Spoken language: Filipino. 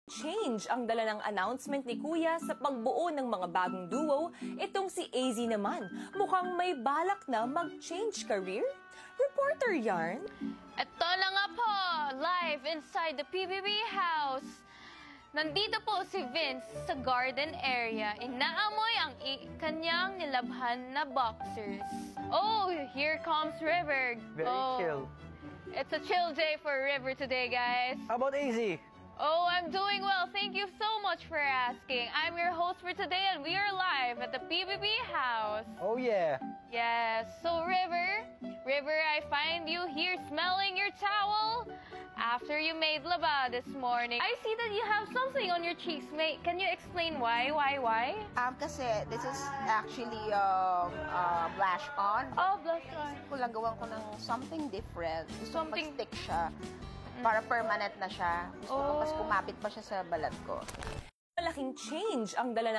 Change ang dala ng announcement ni Kuya sa pagbuo ng mga bagong duo. Itong si AZ naman, mukhang may balak na mag-change career. Reporter yarn. Ito na nga po, live inside the PBB house. Nandito po si Vince sa garden area. Inaamoy ang kanyang nilabhan na boxers. Oh, here comes River. Very chill. It's a chill day for River today, guys. How about AZ? Oh, I'm doing well. Thank you so much for asking. I'm your host for today and we are live at the PBB house. Oh yeah. Yes. So River, I find you here smelling your towel after you made laba this morning. I see that you have something on your cheeks, mate. Can you explain why? Kasi this is actually blush on. Oh, blush on. Gawan ko ng something different. Gusto ko Something- mag-stick siya. Para permanent na siya. Gusto ko mas kumapit pa siya sa balat ko. Malaking change ang dala